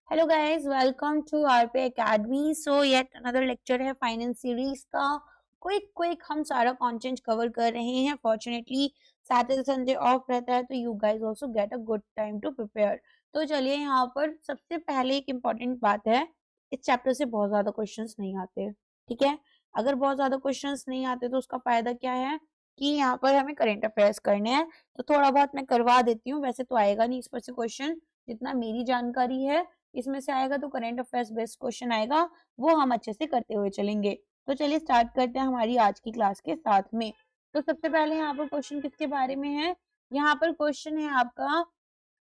Hello guys, welcome to RP academy. So yet another lecture है finance series का। Quick हम सारा content cover कर रहे हैं। फॉर्चुनेटली सैटरडे संडे ऑफ रहता है, तो you guys also get a good time to prepare. तो चलिए, यहाँ पर सबसे पहले एक इम्पॉर्टेंट बात है, इस चैप्टर से बहुत ज्यादा क्वेश्चंस नहीं आते। ठीक है, अगर बहुत ज्यादा क्वेश्चंस नहीं आते तो उसका फायदा क्या है कि यहाँ पर हमें करेंट अफेयर्स करने हैं। तो थोड़ा बहुत मैं करवा देती हूँ, वैसे तो आएगा नहीं इस पर से क्वेश्चन। जितना मेरी जानकारी है इसमें से आएगा, तो करंट अफेयर्स बेस्ड क्वेश्चन आएगा, वो हम अच्छे से करते हुए चलेंगे। तो चलिए स्टार्ट करते हैं हमारी आज की क्लास के साथ में। तो सबसे पहले यहाँ पर क्वेश्चन किसके बारे में है? यहाँ पर क्वेश्चन है आपका,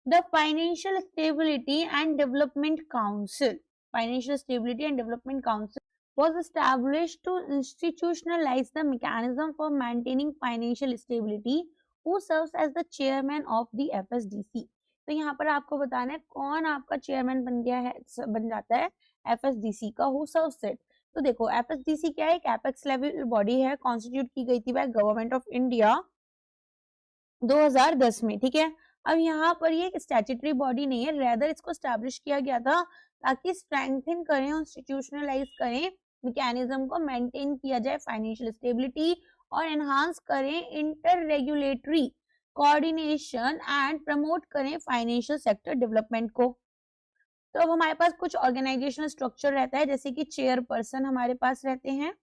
the financial stability and development council. Financial stability and development council was established to institutionalize the mechanism for maintaining financial stability. Who serves as the chairman of the FSDC? तो यहाँ पर आपको बताना है कौन आपका चेयरमैन बन जाता है एफएसडीसी का। Who serves it? तो देखो, एफएसडीसी क्या है? एक एपेक्स लेवल बॉडी है, कॉन्स्टिट्यूट की गई थी बाय गवर्नमेंट ऑफ इंडिया 2010 में। ठीक है, अब यहाँ पर ये एक स्टैट्यूटरी बॉडी नहीं है, रेदर इसको स्टैब्लिश किया गया था ताकि स्ट्रेंथन करें, इंस्टीट्यूशनलाइज करें मैकेनिज्म को, मेंटेन किया जाए फाइनेंशियल स्टेबिलिटी और एनहांस करें inter regulatory coordination and promote करें फाइनेंशियल सेक्टर डेवलपमेंट को। तो अब हमारे पास कुछ ऑर्गेनाइजेशनल स्ट्रक्चर रहता है, जैसे कि चेयरपर्सन हमारे पास रहते हैं।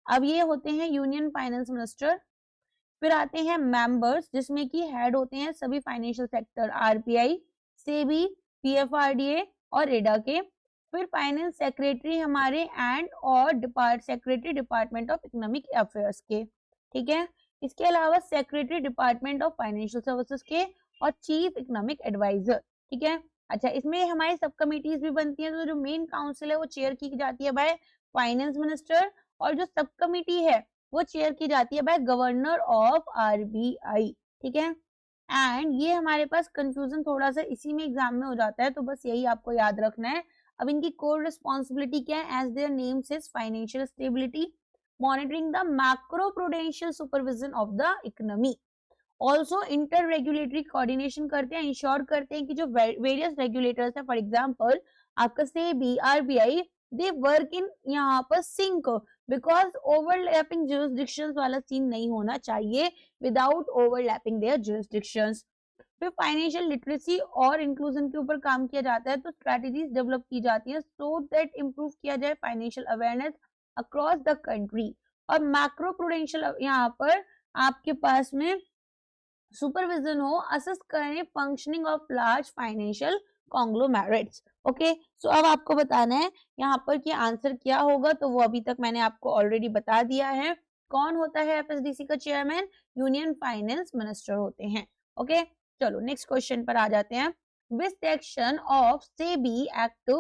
अब ये होते हैं यूनियन फाइनेंस मिनिस्टर। फिर आते हैं मेंबर्स, जिसमें कि हेड होते हैं सभी financial sector, RBI, SEBI, PFRDA और रेडा के। फिर फाइनेंस सेक्रेटरी हमारे एंड और secretary department of economic affairs के। ठीक है, इसके अलावा secretary department of financial services के और चीफ इकोनॉमिक एडवाइजर। ठीक है, अच्छा, इसमें हमारी सब कमिटीज भी बनती हैं। तो जो मेन काउंसिल है वो चेयर की जाती है बाय फाइनेंस मिनिस्टर, और जो सब कमिटी है वो चेयर की जाती है बाय गवर्नर ऑफ आरबीआई। ठीक है, एंड ये हमारे पास कंफ्यूजन थोड़ा सा इसी में एग्जाम में हो जाता है, तो बस यही आपको याद रखना है। अब इनकी कोर रिस्पॉन्सिबिलिटी क्या है? As their name says financial stability, monitoring the macro prudential supervision of the economy. Also inter regulatory coordination करते हैं, इंश्योर करते हैं कि जो वेरियस रेगुलेटर्स है, फॉर एग्जांपल आपका SEBI, RBI, they work in यहाँ पर सिंक, बिकॉज ओवरलैपिंग जुरिस्डिक्शंस वाला सीन नहीं होना चाहिए, विदाउट ओवरलैपिंग देयर जुरिस्डिक्शंस। फिर फाइनेंशियल लिटरेसी और इंक्लूजन के ऊपर काम किया जाता है, तो स्ट्रेटजीज डेवलप की जाती है सो दैट इम्प्रूव किया जाए financial awareness across the country. और मैक्रो प्रूडेंशियल यहाँ पर आपके पास में सुपरविजन हो, असेस करें functioning of large financial conglomerates. Okay, so अब आपको बताना है यहाँ पर कि आंसर क्या होगा, तो वो अभी तक मैंने आपको ऑलरेडी बता दिया है। कौन होता है एफएसडीसी का चेयरमैन? यूनियन फाइनेंस मिनिस्टर होते हैं। ओके, चलो नेक्स्ट क्वेश्चन पर आ जाते हैं। Which section of SEBI act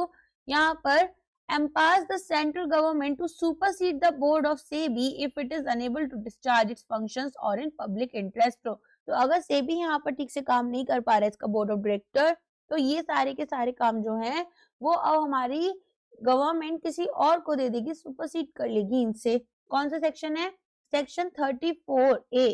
यहाँ पर empowers the central government to supersede the board of SEBI if it is unable to discharge its functions or in public interest। तो अगर सेबी यहाँ पर ठीक से काम नहीं कर पा रहा है, इसका बोर्ड ऑफ डायरेक्टर, तो ये सारे के सारे काम जो हैं वो अब हमारी गवर्नमेंट किसी और को दे देगी, सुपरसीड कर लेगी इनसे। कौन सा सेक्शन है? Section 34A।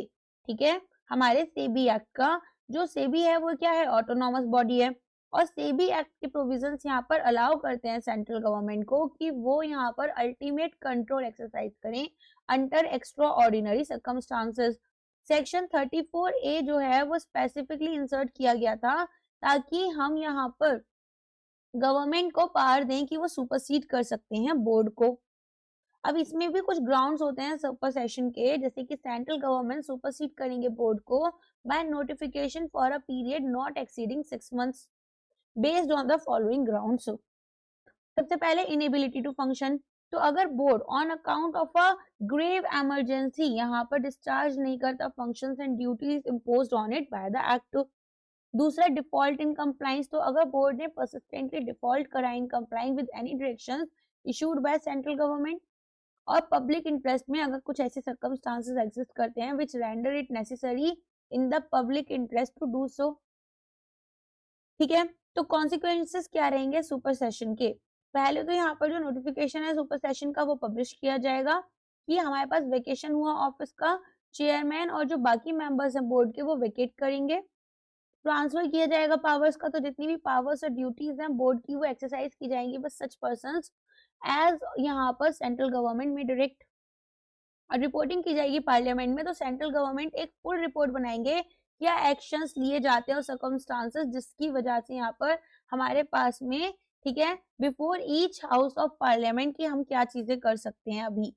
ठीक है, हमारे सेबी एक्ट का। जो सेबी है वो क्या है? ऑटोनॉमस बॉडी है, और सेबी एक्ट के प्रोविजंस यहाँ पर अलाउ करते हैं सेंट्रल गवर्नमेंट को कि वो यहाँ पर अल्टीमेट कंट्रोल एक्सरसाइज करें under extra ordinary circumstances. Section 34A जो है वो स्पेसिफिकली इंसर्ट किया गया था ताकि हम यहाँ पर गवर्नमेंट को पावर दें कि वो सुपरसीड कर सकते हैं बोर्ड को। अब इसमें भी कुछ ग्राउंड्स होते हैं सुपर सेशन के, जैसे कि सेंट्रल गवर्नमेंट सुपरसीड करेंगे बोर्ड को by notification for a period not exceeding 6 months based on the following grounds. सबसे पहले इनेबिलिटी टू फंक्शन, तो अगर board on account of a grave emergency यहाँ पर डिस्चार्ज नहीं करता functions and duties imposed on it by the act. दूसरा, default in compliance, तो अगर बोर्ड ने परसिस्टेंटली डिफॉल्ट करा in complying with any directions issued by central government. और पब्लिक इंटरेस्ट में अगर कुछ ऐसे सर्कमस्टांसेस एग्जिस्ट करते हैं which render it necessary in the public interest to do so. ठीक है, तो कॉन्सिक्वेंसेस क्या रहेंगे सुपर सेशन के? पहले तो यहाँ पर जो नोटिफिकेशन है सुपर सेशन का वो पब्लिश किया जाएगा कि हमारे पास वेकेशन हुआ ऑफिस का, चेयरमैन और जो बाकी मेंबर्स हैं बोर्ड के वो वेकेट करेंगे। ट्रांसफर किया जाएगा पावर्स का, तो जितनी भी पावर्स और ड्यूटीज हैं बोर्ड की वो एक्सरसाइज की जाएंगी बस सच पर्संस एज यहाँ पर सेंट्रल गवर्नमेंट में डायरेक्ट, और रिपोर्टिंग की जाएगी पार्लियामेंट में। तो सेंट्रल गवर्नमेंट एक फुल रिपोर्ट बनाएंगे क्या एक्शंस लिए जाते हैं और सर्कमस्टांसेस जिसकी वजह से यहाँ पर हमारे पास में, ठीक है, before each house of parliament की हम क्या चीजें कर सकते हैं अभी।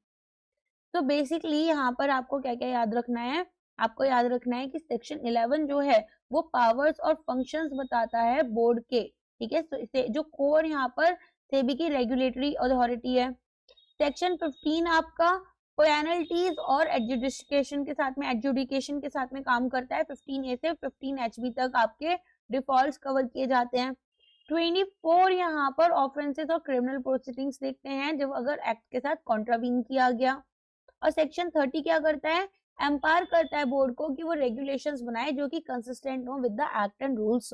तो बेसिकली यहाँ पर आपको क्या क्या याद रखना है, आपको याद रखना है कि सेक्शन 11 जो है वो पावर्स और फंक्शंस बताता है बोर्ड के, ठीक है। तो इसे जो कोर यहाँ पर सेबी की रेगुलेटरी अथॉरिटी है। सेक्शन 15 आपका पेनल्टीज और एडजुडिकेशन के साथ में काम करता है। 15A से 15HB तक आपके डिफॉल्ट्स कवर किए जाते हैं। 24 यहाँ पर ऑफेंसेस और क्रिमिनल प्रोसीडिंग्स देखते हैं जब अगर एक्ट के साथ कॉन्ट्रावीन किया गया। और सेक्शन 30 क्या करता है, एम्पावर करता है बोर्ड को कि वो रेगुलेशंस बनाए जो कि कंसिस्टेंट हो with the act and rules.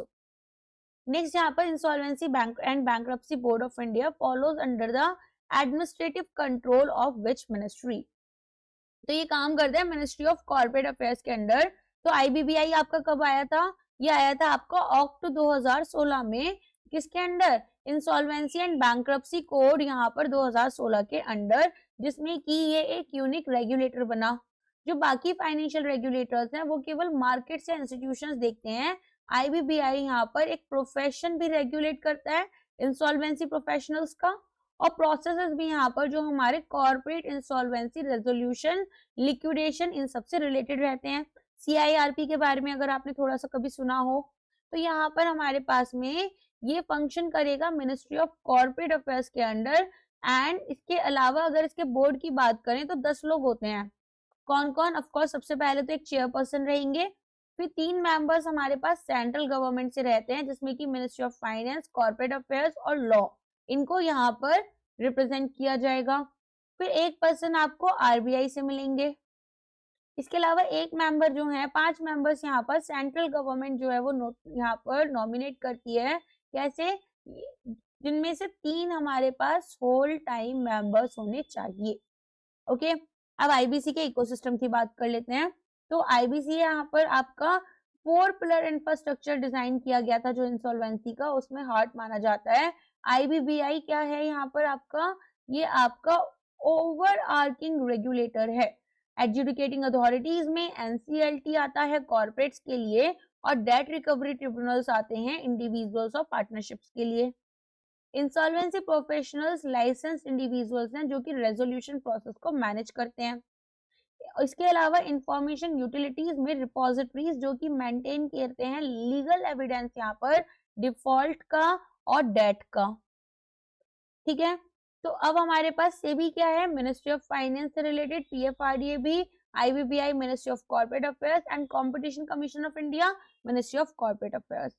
Next यहाँ पर insolvency bank and bankruptcy board of India follows under the administrative control of which ministry. तो ये काम करता है मिनिस्ट्री ऑफ कॉर्पोरेट अफेयर्स के अंडर। तो आईबीबीआई आपका कब आया था, ये आया था आपका अक्टूबर 2016 में, किसके under, insolvency and bankruptcy code यहाँ पर 2016 के अंडर, जिसमें कि ये एक यूनिक रेगुलेटर बना। जो बाकी फाइनेंशियल रेगुलेटर्स हैं वो केवल मार्केट से इंस्टीट्यूशंस देखते हैं, आईबीबीआई यहाँ पर एक प्रोफेशन भी रेगुलेट करता है, इंसॉल्वेंसी प्रोफेशनल्स का, और प्रोसेसेस भी यहाँ पर जो हमारे कॉर्पोरेट इंसॉल्वेंसी रेजोल्यूशन लिक्विडेशन इन सबसे रिलेटेड रहते हैं। सीआईआरपी के बारे में अगर आपने थोड़ा सा कभी सुना हो तो यहाँ पर हमारे पास में ये फंक्शन करेगा मिनिस्ट्री ऑफ कॉर्पोरेट अफेयर्स के अंडर। एंड इसके अलावा अगर इसके बोर्ड की बात करें तो 10 लोग होते हैं। कौन कौन, ऑफकोर्स सबसे पहले तो एक चेयरपर्सन रहेंगे, फिर 3 मेंबर्स हमारे पास सेंट्रल गवर्नमेंट से रहते हैं जिसमें कि ministry of finance, corporate affairs और लॉ, इनको यहाँ पर रिप्रेजेंट किया जाएगा। फिर एक पर्सन आपको आरबीआई से मिलेंगे। इसके अलावा एक मेंबर जो है, 5 मेंबर्स यहाँ पर सेंट्रल गवर्नमेंट जो है वो यहाँ पर नॉमिनेट करती है। कैसे, जिनमें से 3 हमारे पास होल टाइम मेंबर्स होने चाहिए। ओके, अब आईबीसी के इकोसिस्टम की बात कर लेते हैं। तो आईबीसी यहाँ पर आपका 4 पिलर इंफ्रास्ट्रक्चर डिजाइन किया गया था जो इंसॉल्वेंसी का, उसमें हार्ट माना जाता है। आईबीबीआई क्या है यहाँ पर आपका, ये आपका ओवर आर्किंग रेगुलेटर है। एडजुडिकेटिंग अथॉरिटीज में एनसीएलटी आता है कॉर्पोरेट्स के लिए, और डेट रिकवरी ट्रिब्यूनल्स आते हैं इंडिविजुअल्स और पार्टनरशिप्स के लिए। इंसॉल्वेंसी प्रोफेशनल्स लाइसेंस इंडिविजुअल्स हैं जो कि रेजोल्यूशन प्रोसेस को मैनेज करते हैं। इसके अलावा इंफॉर्मेशन यूटिलिटीज में रिपोजिटरीज जो कि मेंटेन करते हैं लीगल एविडेंस यहाँ पर डिफॉल्ट का और डेट का, ठीक है। तो अब हमारे पास सेबी क्या है, मिनिस्ट्री ऑफ फाइनेंस से रिलेटेड, पीएफआरडीए भी, IBBI ministry of corporate affairs and competition commission of India ministry of corporate affairs.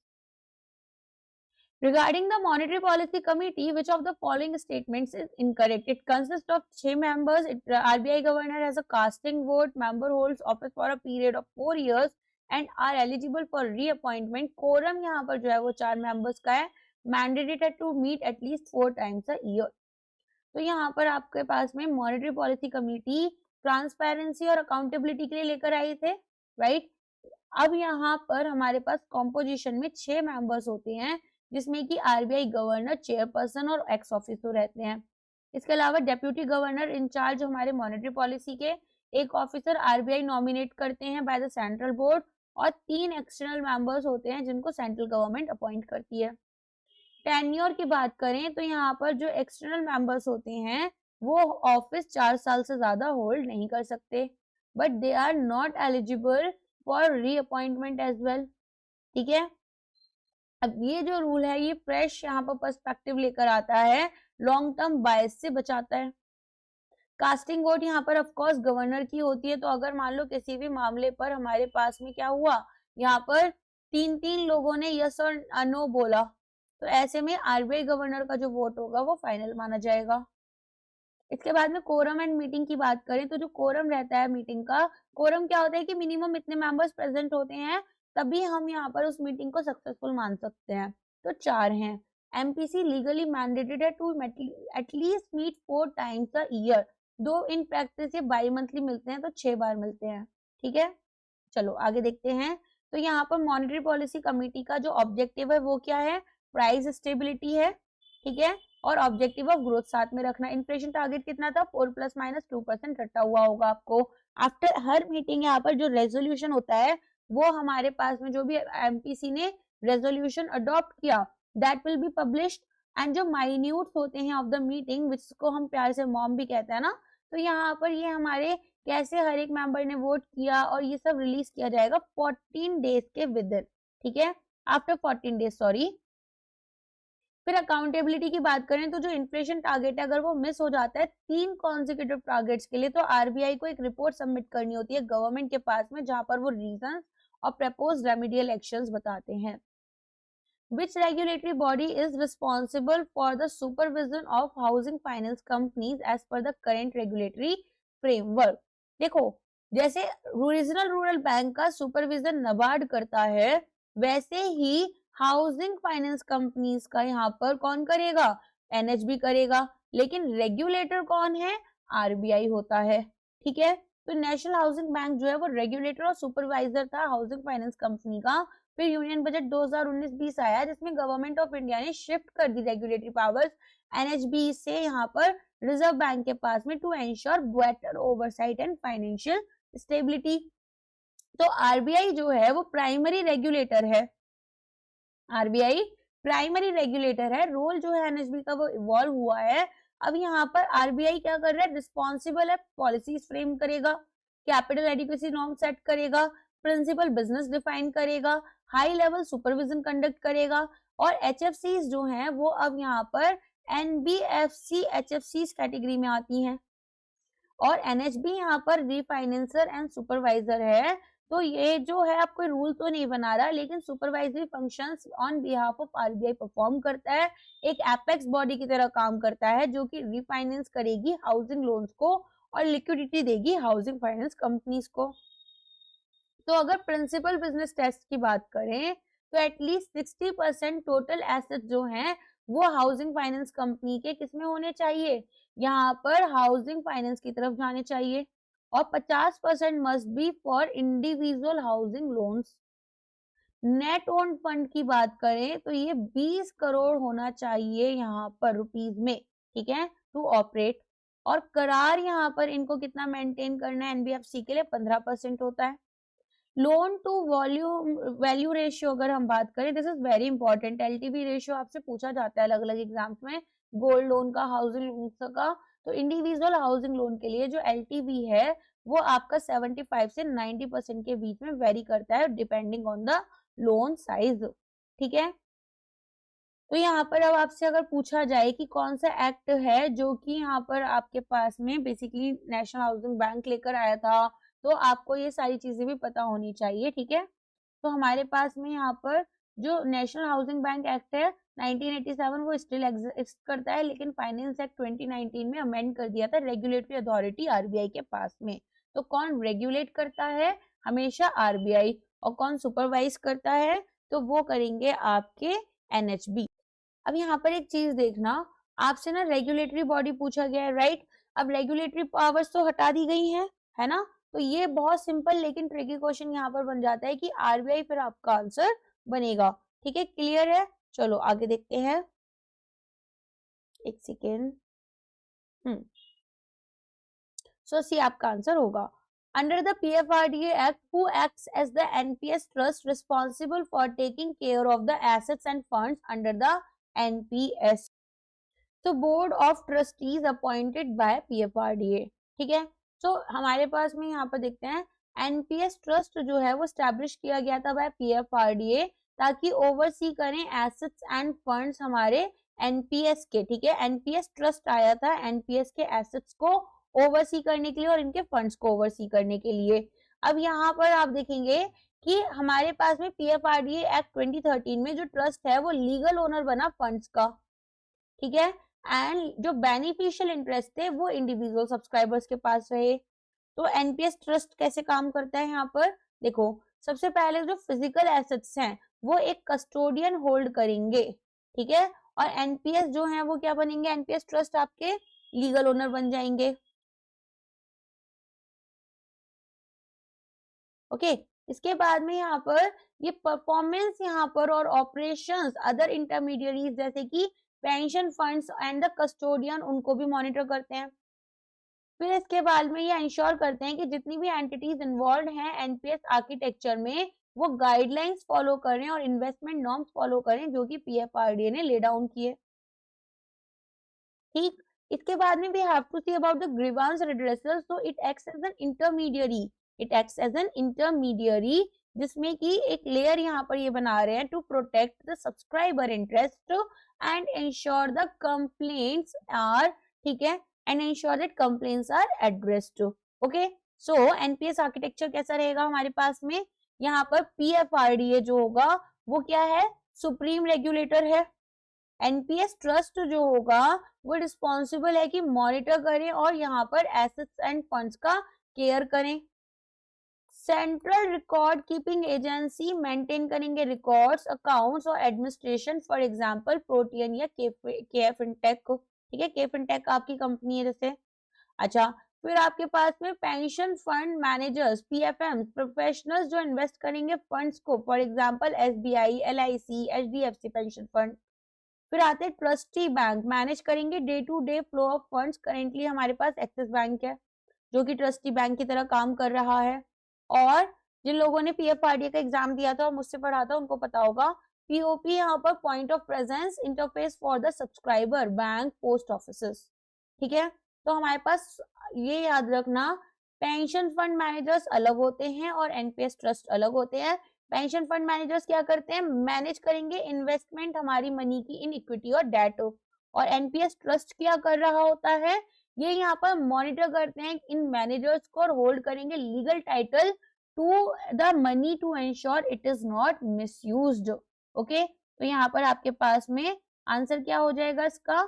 Regarding the Monetary Policy Committee, which of the following statements is incorrect? It consists of 6 members. RBI Governor has a casting vote. Member holds office for a period of 4 years and are eligible for reappointment. Quorum यहाँ पर जो है वो 4 members का है. Mandated to meet at least 4 times a year. तो यहाँ पर आपके पास में Monetary Policy Committee ट्रांसपेरेंसी और अकाउंटेबिलिटी के लिए लेकर आई थे, राइट। अब यहाँ पर हमारे पास कॉम्पोजिशन में 6 मेंबर्स होते हैं जिसमें कि आरबीआई गवर्नर, चेयरपर्सन और एक्स ऑफिसर रहते हैं। इसके अलावा डेप्यूटी गवर्नर इंचार्ज हमारे मॉनेटरी पॉलिसी के, एक ऑफिसर आरबीआई नॉमिनेट करते हैं बाय द सेंट्रल बोर्ड, और 3 एक्सटर्नल मेंबर्स होते हैं जिनको सेंट्रल गवर्नमेंट अपॉइंट करती है। टेन्योर की बात करें तो यहाँ पर जो एक्सटर्नल मेंबर्स होते हैं वो ऑफिस 4 साल से ज्यादा होल्ड नहीं कर सकते, but they are not eligible for reappointment as well, ठीक है। अब ये जो रूल है ये फ्रेश यहाँ पर पर्सपेक्टिव लेकर आता है, लॉन्ग टर्म बायस से बचाता है। कास्टिंग वोट यहाँ पर ऑफ कोर्स गवर्नर की होती है। तो अगर मान लो किसी भी मामले पर हमारे पास में क्या हुआ, यहाँ पर 3 लोगों ने यस और नो बोला, तो ऐसे में आरबीआई गवर्नर का जो वोट होगा वो फाइनल माना जाएगा। इसके बाद में कोरम एंड मीटिंग की बात करें तो जो कोरम रहता है मीटिंग का, कोरम क्या होता है कि मिनिमम इतने मेंबर्स प्रेजेंट होते हैं तभी हम यहाँ पर उस मीटिंग को सक्सेसफुल मान सकते हैं। तो 4 हैं। एमपीसी लीगली मैंडेटेड है to at least meet 4 times a year, though in practice ये बाई मंथली मिलते हैं तो 6 बार मिलते हैं, ठीक है। चलो आगे देखते हैं। तो यहाँ पर मॉनेटरी पॉलिसी कमेटी का जो ऑब्जेक्टिव है वो क्या है, प्राइस स्टेबिलिटी है, ठीक है, और ऑब्जेक्टिव ऑफ ग्रोथ साथ में रखना। इन्फ्लेशन टारगेट कितना था, 4 ± 2% रटा हुआ होगा आपको। आफ्टर हर मीटिंग यहाँ पर जो रेजोल्यूशन होता है वो हमारे पास में जो भी एमपीसी ने रेजोल्यूशन अडॉप्ट किया that will be published, and जो माइन्यूट्स होते हैं ऑफ द मीटिंग जिसको हम प्यार से मॉम भी कहते हैं ना, तो यहाँ पर ये हमारे कैसे हर एक मेंबर ने वोट किया और ये सब रिलीज किया जाएगा 14 डेज के विद इन, ठीक है, आफ्टर 14 डेज सॉरी। फिर अकाउंटेबिलिटी की बात करें तो जो इन्फ्लेशन टारगेट है अगर वो मिस हो जाता है 3 कॉन्जिक्यूटिव टारगेट्स के लिए तो आरबीआई को एक रिपोर्ट सबमिट करनी होती है गवर्नमेंट के पास में, जहां पर वो रीजंस और प्रपोज्ड रेमेडियल एक्शंस बताते हैं। Which regulatory body is responsible for the supervision of housing finance companies as per the current regulatory framework? देखो, जैसे रीजनल रूरल बैंक का सुपरविजन नबार्ड करता है वैसे ही हाउसिंग फाइनेंस कंपनीज का यहाँ पर कौन करेगा, एनएचबी करेगा, लेकिन रेगुलेटर कौन है, आरबीआई होता है, ठीक है। तो नेशनल हाउसिंग बैंक जो है वो रेगुलेटर और सुपरवाइजर था हाउसिंग फाइनेंस कंपनी का। फिर यूनियन बजट 2019-20 आया जिसमें गवर्नमेंट ऑफ इंडिया ने शिफ्ट कर दी रेगुलेटरी पावर्स एनएचबी से यहाँ पर रिजर्व बैंक के पास में to ensure better oversight and financial stability. तो आरबीआई जो है वो प्राइमरी रेगुलेटर है, आरबीआई प्राइमरी रेगुलेटर है, रोल जो है एनएचबी का वो इवॉल्व हुआ है। अब यहाँ पर आरबीआई क्या कर रहा है, रिस्पॉन्सिबल है, पॉलिसीज फ्रेम करेगा, कैपिटल एडिक्वेसी नॉर्म सेट करेगा, प्रिंसिपल बिजनेस डिफाइन करेगा, हाई लेवल सुपरविजन कंडक्ट करेगा, और एचएफसीज जो हैं वो अब यहाँ पर एनबीएफसी एचएफसीज कैटेगरी में आती हैं, और एनएचबी यहाँ पर रीफाइनेंसर एंड सुपरवाइजर है। तो ये जो है आप कोई रूल तो नहीं बना रहा लेकिन supervisory functions on behalf of RBI perform करता है, एक एपेक्स बॉडी की तरह काम करता है जो कि रीफाइनेंस करेगी हाउसिंग लोन्स को और लिक्विडिटी देगी हाउसिंग फाइनेंस कंपनीज को। तो अगर प्रिंसिपल बिजनेस टेस्ट की बात करें तो एटलीस्ट 60% टोटल एसेट जो हैं वो हाउसिंग फाइनेंस कंपनी के किसमें होने चाहिए, यहाँ पर हाउसिंग फाइनेंस की तरफ जाने चाहिए, और 50% must be for individual housing loans. Net own fund की बात करें तो ये 20 करोड़ होना चाहिए यहाँ पर रुपीज में, ठीक है, टू ऑपरेट। और करार यहाँ पर इनको कितना मेंटेन करना है, एनबीएफसी के लिए 15% होता है। Loan to volume value ratio अगर हम बात करें, this is very important, LTV ratio आपसे पूछा जाता है अलग अलग एग्जाम्स में, गोल्ड लोन का, हाउसिंग लोन का। तो इंडिविजुअल हाउसिंग लोन के लिए जो एलटीवी है वो आपका 75 से 90% के बीच में वेरी करता है depending on the loan size, ठीक है। तो यहाँ पर अब आपसे अगर पूछा जाए कि कौन सा एक्ट है जो कि यहाँ पर आपके पास में बेसिकली नेशनल हाउसिंग बैंक लेकर आया था, तो आपको ये सारी चीजें भी पता होनी चाहिए, ठीक है। तो हमारे पास में यहाँ पर जो नेशनल हाउसिंग बैंक एक्ट है 1987 वो स्टिल एग्जिस्ट करता है, लेकिन फाइनेंस एक्ट 2019 में अमेंड कर दिया था रेगुलेटरी अथॉरिटी आरबीआई के पास में। तो कौन रेगुलेट करता है, हमेशा आरबीआई, और कौन सुपरवाइज करता है, तो वो करेंगे आपके एनएचबी। अब यहाँ पर एक चीज देखना, आपसे ना रेगुलेटरी बॉडी पूछा गया है, राइट। अब रेगुलेटरी पावर्स तो हटा दी गई हैं, है ना, तो ये बहुत सिंपल लेकिन ट्रिकी क्वेश्चन यहाँ पर बन जाता है कि आरबीआई फिर आपका आंसर बनेगा, ठीक है, क्लियर है। चलो आगे देखते हैं, एक सेकेंड। सो सी आपका आंसर होगा under the PFRDA act who acts as the NPS trust responsible for taking care of the assets and funds under the NPS. तो board of trustees appointed by PFRDA, ठीक है। तो हमारे पास में यहाँ पर देखते हैं एनपीएस ट्रस्ट जो है वो स्टैब्लिश किया गया था बाय पीएफआरडीए ताकि ओवरसी करें एसेट्स एंड फंड्स हमारे एनपीएस के, ठीक है। एनपीएस ट्रस्ट आया था एनपीएस के एसेट्स को ओवरसी करने के लिए और इनके फंड्स को ओवरसी करने के लिए। अब यहाँ पर आप देखेंगे कि हमारे पास में पीएफआरडीए एक्ट 2013 में जो ट्रस्ट है वो लीगल ओनर बना फंड्स का, ठीक है, एंड जो बेनिफिशियल इंटरेस्ट थे वो इंडिविजुअल सब्सक्राइबर्स के पास रहे। तो एनपीएस ट्रस्ट कैसे काम करता है, यहाँ पर देखो, सबसे पहले जो फिजिकल एसेट्स हैं वो एक कस्टोडियन होल्ड करेंगे, ठीक है, और एनपीएस जो है वो क्या बनेंगे, एनपीएस ट्रस्ट आपके लीगल ओनर बन जाएंगे, ओके। इसके बाद में यहाँ पर ये परफॉर्मेंस यहाँ पर और ऑपरेशंस अदर इंटरमीडियरीज जैसे कि pension funds and the custodian उनको भी मॉनिटर करते हैं। फिर इसके बाद में ये इंश्योर करते हैं कि जितनी भी एंटिटीज इन्वॉल्व हैं एनपीएस आर्किटेक्चर में वो गाइडलाइंस फॉलो करें और इन्वेस्टमेंट नॉर्म्स फॉलो करें जो कि पीएफआरडीए ने ले डाउन किए। ठीक, इसके बाद में we have to see about the grievance redressal. So it acts as an intermediary, it acts as an intermediary जिसमें कि एक लेयर यहाँ पर ये बना रहे हैं to protect the subscriber interest and ensure the complaints are, ठीक है, and ensure that complaints are addressed. Okay, so NPS architecture कैसा रहेगा हमारे पास में, यहाँ पर पीएफआरडीए जो होगा वो क्या है, सुप्रीम रेगुलेटर है। एनपीएस ट्रस्ट जो होगा वो रिस्पॉन्सिबल है कि मॉनिटर करें और यहाँ पर एसेट्स एंड फंड्स का केयर करें। Central record keeping agency maintain करेंगे रिकॉर्ड्स, अकाउंट्स और एडमिनिस्ट्रेशन, फॉर एग्जांपल प्रोटियन या केफिनटेक को, ठीक है, केफिनटेक आपकी कंपनी है जैसे। अच्छा, फिर आपके पास में pension fund managers PFM professionals जो इन्वेस्ट करेंगे फंड्स को, for example SBI, LIC, HDFC pension fund. फिर आते हैं ट्रस्टी बैंक, मैनेज करेंगे day to day flow of funds. Currently हमारे पास एक्सिस बैंक है जो कि ट्रस्टी बैंक की तरह काम कर रहा है। और जिन लोगों ने पीएफआरडीए का एग्जाम दिया था और मुझसे पढ़ा था उनको पता होगा, पीओपी यहाँ पर point of presence interface for the subscriber bank post office, ठीक है। तो हमारे पास ये याद रखना, पेंशन फंड मैनेजर्स अलग होते हैं और एनपीएस ट्रस्ट अलग होते हैं। पेंशन फंड मैनेजर्स क्या करते हैं, मैनेज करेंगे इन्वेस्टमेंट हमारी मनी की इन इक्विटी और डेट। और एनपीएस ट्रस्ट क्या कर रहा होता है, ये यहाँ पर मॉनिटर करते हैं इन मैनेजर्स को और होल्ड करेंगे legal title to the money to ensure it is not misused. Okay, तो यहाँ पर आपके पास में आंसर क्या हो जाएगा इसका,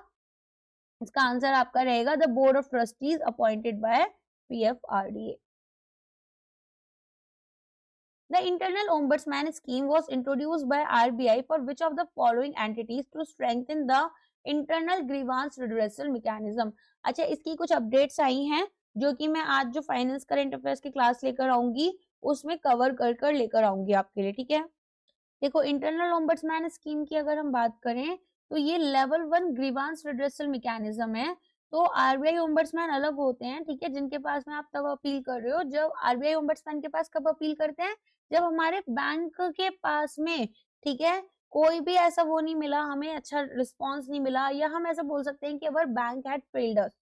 इसका आंसर आपका रहेगा the board of trustees appointed by PFRDA. The internal ombudsman scheme was introduced by RBI for which of the following entities to strengthen the internal grievance redressal mechanism। अच्छा, इसकी कुछ अपडेट्स आई हैं जो कि मैं आज जो फाइनेंस करंट अफेयर्स की क्लास लेकर आऊंगी उसमें कवर कर लेकर आऊंगी आपके लिए, ठीक है। देखो, इंटरनल ओम्बड्समैन स्कीम की अगर हम बात करें तो ये लेवल 1 ग्रीवांस रिड्रेसल मैकेनिज्म है। तो आरबीआई ओम्बड्समैन अलग होते हैं, ठीक है, जिनके पास में आप तब अपील कर रहे हो जब आरबीआई ओम्बड्समैन के पास कब अपील करते हैं, जब हमारे बैंक के पास में, ठीक है, कोई भी ऐसा वो नहीं मिला, हमें अच्छा रिस्पॉन्स नहीं मिला, या हम ऐसा बोल सकते हैं कि अवर बैंक हैड फेल्ड अस।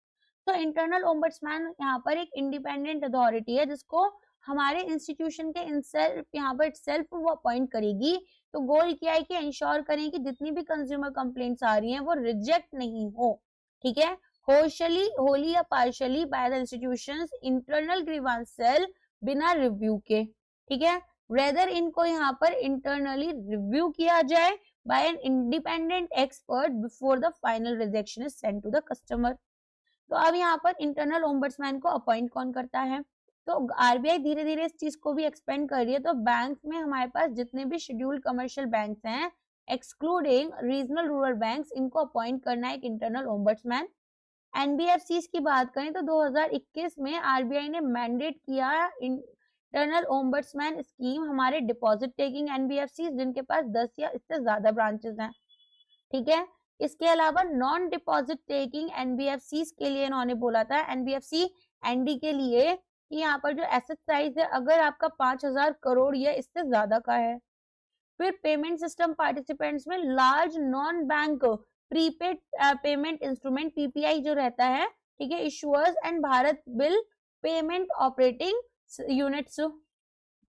तो इंटरनल ओम्बड्समैन यहाँ पर एक इंडिपेंडेंट अथॉरिटी है जिसको हमारे इंस्टीट्यूशन के इंसेल्फ यहाँ पर सेल्फ वो अपॉइंट करेगी। तो गोल क्या है कि इंश्योर करें कि जितनी भी कंज्यूमर कंप्लेंट्स आ रही हैं वो रिजेक्ट नहीं हो, ठीक है, होली या partially by the institution's internal grievance cell बिना रिव्यू के, ठीक है, रेदर इनको यहाँ पर इंटरनली रिव्यू किया जाए by an independent expert before the final rejection is sent to the customer. तो अब यहाँ पर इंटरनल ओम्बड्समैन को अपॉइंट कौन करता है, तो आरबीआई धीरे धीरे इस चीज को भी एक्सपेंड कर रही है। तो बैंक में हमारे पास जितने भी शेड्यूल्ड कमर्शियल बैंक्स हैं एक्सक्लूडिंग रीजनल रूरल बैंक्स, इनको अपॉइंट करना है एक इंटरनल ओम्बड्समैन। एनबीएफसीज की बात करें तो 2021 में आरबीआई ने मैंडेट किया इंटरनल ओम्बड्समैन स्कीम हमारे डिपॉजिट टेकिंग एनबीएफसीज जिनके पास 10 या इससे ज्यादा ब्रांचेस हैं, ठीक है। इसके अलावा नॉन डिपॉजिट टेकिंग एनबीएफसीज के लिए इन्होंने बोला था, एनबीएफसी एनडी के लिए, कि यहाँ पर जो एसेट साइज है अगर आपका 5000 करोड़ या इससे ज्यादा का है। फिर पेमेंट सिस्टम पार्टिसिपेंट्स में large non bank prepaid payment instrument PPI जो रहता है, ठीक है, issuers and Bharat bill payment operating units.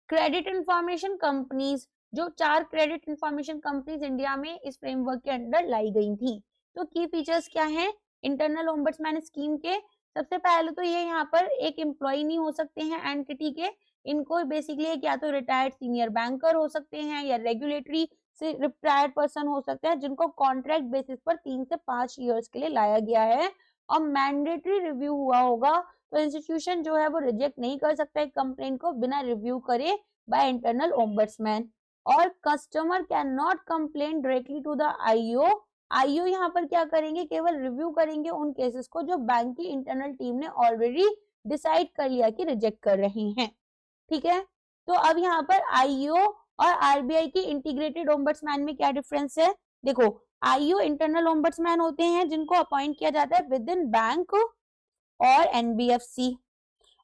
Credit information companies, जो 4 क्रेडिट इंफॉर्मेशन कंपनीज इंडिया में इस फ्रेमवर्क के अंडर लाई गई थी। तो की फीचर्स क्या हैं इंटरनल ओम्बड्समैन स्कीम के, सबसे पहले तो ये यहाँ पर एक एम्प्लॉय नहीं हो सकते हैं एंटिटी के, इनको बेसिकली एक या तो रिटायर्ड सीनियर बैंकर हो सकते हैं या रेगुलेटरी से रिटायर्ड पर्सन हो सकते हैं जिनको कॉन्ट्रैक्ट बेसिस पर 3 से 5 इयर्स के लिए लाया गया है और मैंडेटरी रिव्यू हुआ होगा। तो इंस्टीट्यूशन जो है वो रिजेक्ट नहीं कर सकता एक कंप्लेंट को बिना रिव्यू करे बाय इंटरनल ओम्बड्समैन। और customer can not complain directly to the IO, IO यहाँ पर क्या करेंगे, केवल रिव्यू करेंगे उन केसेस को जो बैंक की इंटरनल टीम ने ऑलरेडी डिसाइड कर लिया कि रिजेक्ट कर रहे हैं, ठीक है। तो अब यहाँ पर आईओ और आरबीआई की इंटीग्रेटेड ओम्बड्समैन में क्या डिफरेंस है? देखो, आईओ इंटरनल ओम्बड्समैन होते हैं जिनको अपॉइंट किया जाता है विद इन बैंक और एनबीएफसी।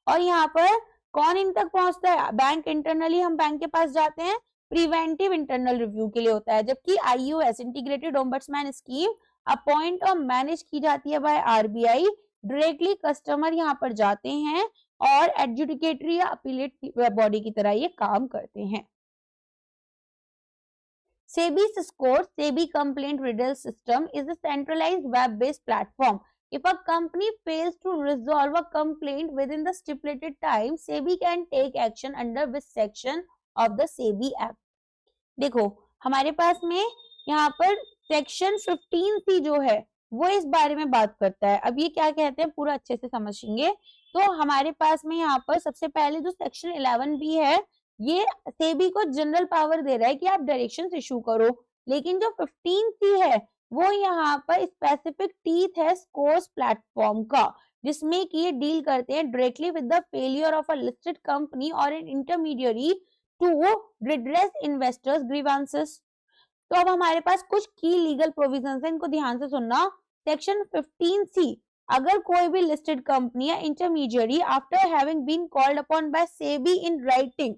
और यहाँ पर कौन इन तक पहुंचता है? बैंक इंटरनली हम बैंक के पास जाते हैं, प्रिवेंटिव इंटरनल रिव्यू के लिए होता है, जबकि IOS integrated ombudsman scheme appoint और मैनेज की जाती है बाय आरबीआई। डायरेक्टली कस्टमर यहाँ पर जाते हैं और एडजुडिकेटरी या अपीलेट बॉडी की तरह ये काम करते हैं। SEBI's score, SEBI Complaint Riddle System, is a centralized web-based platform. If a company fails to resolve a complaint within the stipulated time, SEBI can take action under which section of the SEBI Act? देखो, हमारे पास में यहाँ पर section 15C जो है वो इस बारे में बात करता है। अब ये क्या कहते हैं पूरा अच्छे से समझेंगे। तो हमारे पास में यहाँ पर सबसे पहले जो सेक्शन 11B है, ये सेबी को जनरल पावर दे रहा है कि आप डायरेक्शंस इशू करो, लेकिन जो 15C है वो यहाँ पर स्पेसिफिक टीथ है स्कोर्स प्लेटफॉर्म का, जिसमें कि ये डील करते हैं directly with the failure of a listed company और an intermediary to redress investors grievances. तो अब हमारे पास कुछ की लीगल प्रोविजंस हैं, इनको ध्यान से सुनना। सेक्शन 15C, अगर कोई भी लिस्टेड कंपनी या intermediary after having been called upon by SEBI in writing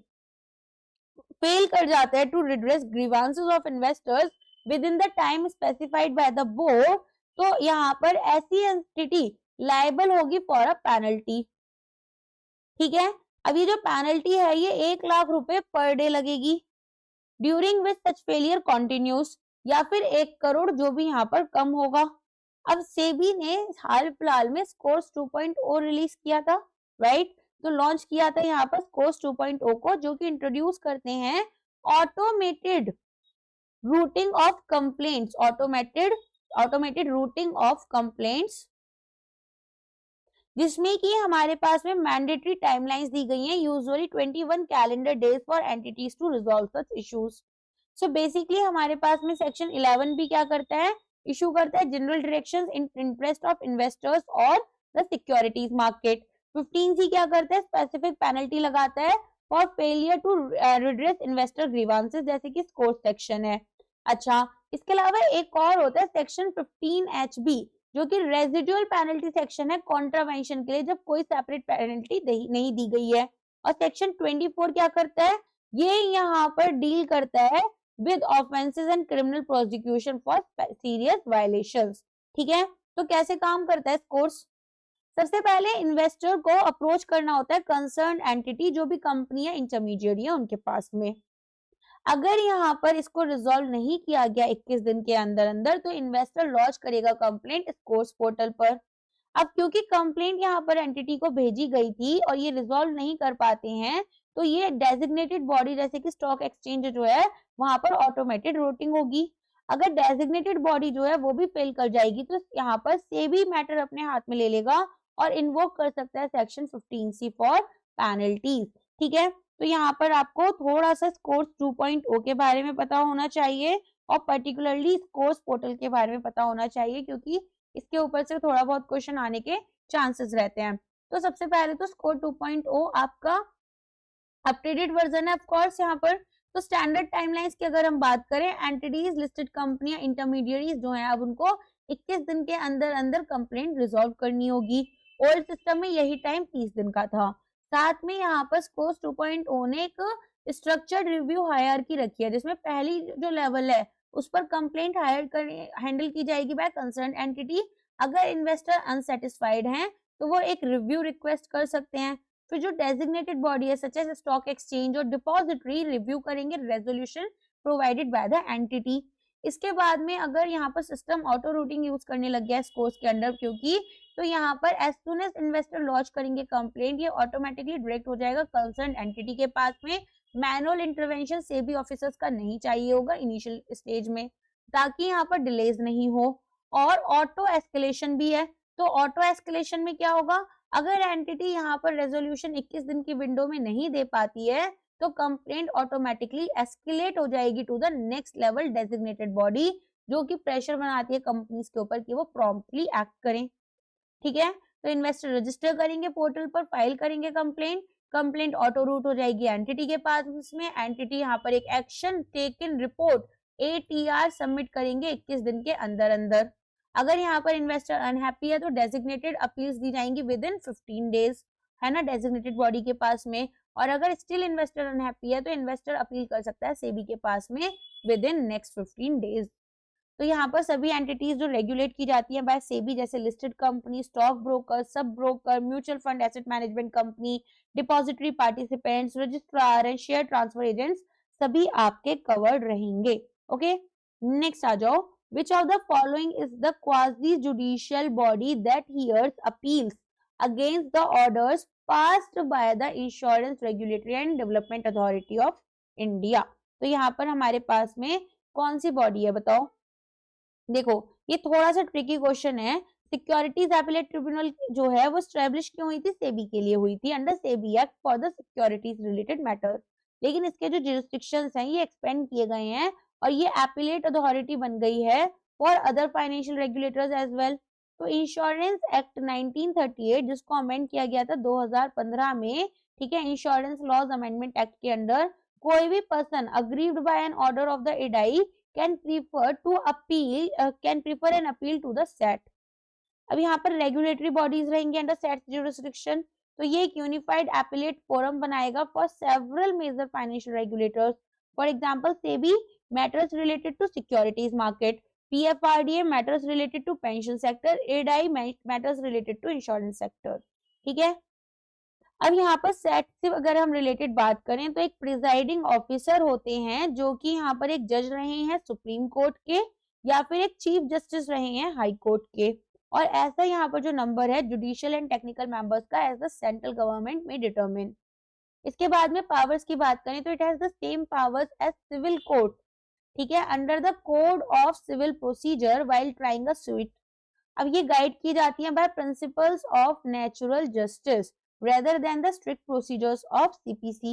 fail कर जाता है to redress grievances of investors within the time specified by the board, तो यहाँ पर ऐसी एंटिटी लायबल होगी फॉर अ पेनल्टी। ठीक है, अब ये जो पेनल्टी है ये 1 लाख रुपए पर डे लगेगी during which such failure continues, या फिर 1 करोड़ जो भी यहाँ पर कम होगा। अब सेबी ने हाल फिलहाल में स्कोर्स 2.0 रिलीज किया था, राइट? तो लॉन्च किया था यहाँ पर स्कोर्स 2.0 को, जो कि इंट्रोड्यूस करते हैं automated routing of complaints, automated routing of complaints, जिसमें कि हमारे पास में मैंडेटरी टाइमलाइंस दी गई हैं, usually 21 calendar days for entities to resolve such issues. So basically हमारे पास में सेक्शन 11 भी क्या करता है? इशू करता है general directions in interest of investors और द सिक्योरिटीज मार्केट। 15C क्या करता है? स्पेसिफिक पेनल्टी लगाता है for failure to redress investor grievances, जैसे कि स्कोर सेक्शन है। अच्छा, इसके अलावा एक और होता है सेक्शन 15HB, जो कि रेजिडुअल पेनल्टी सेक्शन है कॉन्ट्रावेंशन के लिए, जब कोई सेपरेट पेनल्टी नहीं दी गई है। और सेक्शन 24 क्या करता है? ये यहाँ पर डील करता है with offences and criminal prosecution for serious violations. ठीक है, तो कैसे काम करता है कोर्स? सबसे पहले इन्वेस्टर को अप्रोच करना होता है कंसर्न एंटिटी, जो भी कंपनी है इंटरमीडिएट है उनके पास में। अगर यहाँ पर इसको रिजॉल्व नहीं किया गया 21 दिन के अंदर अंदर, तो इन्वेस्टर लॉन्च करेगा कंप्लेंट स्कोर्स पोर्टल पर। अब क्योंकि कंप्लेंट यहाँ पर एंटिटी को भेजी गई थी और ये रिजॉल्व नहीं कर पाते हैं, तो ये डेजिग्नेटेड बॉडी जैसे कि स्टॉक एक्सचेंज जो है वहां पर ऑटोमेटेड रूटिंग होगी। अगर डेजिग्नेटेड बॉडी जो है वो भी फेल कर जाएगी, तो यहाँ पर सेबी मैटर अपने हाथ में ले लेगा और इन्वोक कर सकता है सेक्शन 15C फॉर पेनल्टीज। ठीक है, तो यहाँ पर आपको थोड़ा सा स्कोर्स 2.0 के बारे में पता होना चाहिए और पर्टिकुलरली स्कोर्स पोर्टल के बारे में पता होना चाहिए, क्योंकि इसके ऊपर से थोड़ा बहुत क्वेश्चन आने के चांसेस रहते हैं। तो सबसे पहले तो स्कोर 2.0 आपका अपडेटेड वर्जन है ऑफ कोर्स यहाँ पर। तो स्टैंडर्ड टाइमलाइंस की अगर हम बात करें, एंटिटीज, लिस्टेड कंपनियां, इंटरमीडिएरीज जो हैं, अब उनको 21 दिन के अंदर अंदर कंप्लेंट रिजॉल्व करनी होगी। ओल्ड सिस्टम में यही टाइम 30 दिन का था। साथ में यहाँ पर स्कोर्स 2.0 ने एक स्ट्रक्चर्ड रिव्यू हायरार्की रखी है, जिसमें पहली जो लेवल है उस पर कंप्लेंट हैंडल की जाएगी बाय कंसर्न एंटिटी। अगर इन्वेस्टर अनसेटिस्फाइड हैं तो वो एक रिव्यू रिक्वेस्ट कर सकते हैं। फिर जो डेजिग्नेटेड बॉडी है सच एज स्टॉक एक्सचेंज और डिपॉजिटरी रिव्यू करेंगे resolution provided by the entity. इसके बाद में अगर यहाँ पर सिस्टम ऑटो रूटिंग यूज करने लग गया स्कोर्स के अंदर, क्योंकि तो यहाँ पर as soon as investor launch करेंगे कंप्लेंट, ये ऑटोमेटिकली डायरेक्ट हो जाएगा कंसर्न एंटिटी के पास में। मैनुअल इंटरवेंशन सेबी ऑफिसर्स का नहीं चाहिए होगा इनिशियल स्टेज में, ताकि यहाँ पर डिलेज नहीं हो। और ऑटो एस्केलेशन भी है। तो ऑटो एस्केलेशन में क्या होगा? अगर एंटिटी यहाँ पर रेजोल्यूशन 21 दिन की विंडो में नहीं दे पाती है, तो कंप्लेंट ऑटोमेटिकली एस्केलेट हो जाएगी to the next level designated body, जो कि प्रेशर बनाती है कंपनीज के ऊपर कि वो प्रॉम्प्टली एक्ट करें। ठीक है, तो इन्वेस्टर रजिस्टर करेंगे पोर्टल पर, फाइल करेंगे कंप्लेंट, कंप्लेंट ऑटो रूट हो जाएगी एंटिटी के पास में, एंटिटी यहाँ पर एक action taken report ATR submit करेंगे 21 दिन के अंदर अंदर। अगर यहाँ पर इन्वेस्टर अनहैप्पी है तो डेजिग्नेटेड अपील्स दी जाएंगी विद इन 15 डेज, है ना, डेजिग्नेटेड बॉडी के पास में। और अगर स्टिल इन्वेस्टर अनहैप्पी है तो इन्वेस्टर अपील कर सकता है सेबी के पास में विद इन नेक्स्ट 15 डेज। तो यहाँ पर सभी एंटिटीज जो रेगुलेट की जाती है बाय सेबी, जैसे listed company, stock broker, sub broker, mutual fund, asset management company, depository participants, registrar and share transfer agents, सभी आपके कवर्ड रहेंगे। ओके, नेक्स्ट आ जाओ। Which of the following is the quasi judicial body that hears appeals against the orders passed by the Insurance Regulatory and Development Authority of India? तो यहाँ पर हमारे पास में कौन सी बॉडी है बताओ। देखो ये थोड़ा सा ट्रिकी क्वेश्चन है। सिक्योरिटीज एपेलेट ट्रिब्यूनल जो है वो स्टैब्लिश क्यों हुई थी? सेबी के लिए हुई थी under SEBI act for the securities related matter. लेकिन इसके जो जुरिस्डिक्शंस हैं ये एक्सपेंड किए गए हैं और ये एपेलेट अथॉरिटी बन गई है for other financial regulators as well. तो इंश्योरेंस एक्ट 1938 जिसको अमेंड किया गया था 2015 में, ठीक है, इंश्योरेंस लॉज अमेंडमेंट एक्ट के अंडर, कोई भी person aggrieved by an order of the IRDAI can prefer an appeal to the SAT। अब यहाँ पर रेगुलेटरी बॉडीज रहेंगे अंडर SAT jurisdiction, तो ये एक यूनिफाइड एपेलेट फोरम बनाएगा for several major financial regulators. For example SEBI matters related to securities market, PFRDA matters related to pension sector, IRDAI matters related to insurance sector. ठीक है, अब यहाँ पर set से अगर हम रिलेटेड बात करें तो एक प्रिजाइडिंग ऑफिसर होते हैं जो कि यहाँ पर एक जज रहे हैं सुप्रीम कोर्ट के या फिर एक चीफ जस्टिस रहे हैं हाई कोर्ट के। और ऐसा यहाँ पर जो नंबर है जुडिशियल एंड टेक्निकल मेंबर्स का एज द सेंट्रल गवर्नमेंट में डिटरमिन। इसके बाद में पावर्स की बात करें तो it has the same powers as civil court, ठीक है, under the code of civil procedure while trying a suit. अब ये गाइड की जाती है by principles of natural justice rather than the strict procedures of CPC।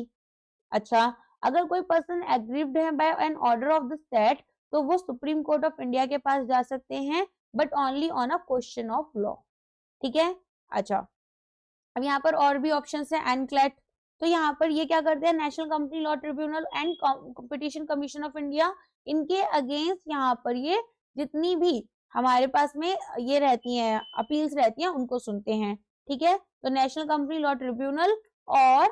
अच्छा, अगर कोई पर्सन एग्रीव्ड है by an order of the SAT तो वो सुप्रीम कोर्ट ऑफ इंडिया के पास जा सकते हैं but only on a question of law. ठीक है, अच्छा, अब यहाँ पर और भी ऑप्शन है एनक्लेट। तो यहाँ पर ये क्या करते हैं, national company law tribunal and competition commission of India, इनके अगेंस्ट यहाँ पर ये जितनी भी हमारे पास में ये रहती हैं अपील्स रहती हैं उनको सुनते हैं। ठीक है, तो नेशनल कंपनी लॉ ट्रिब्यूनल और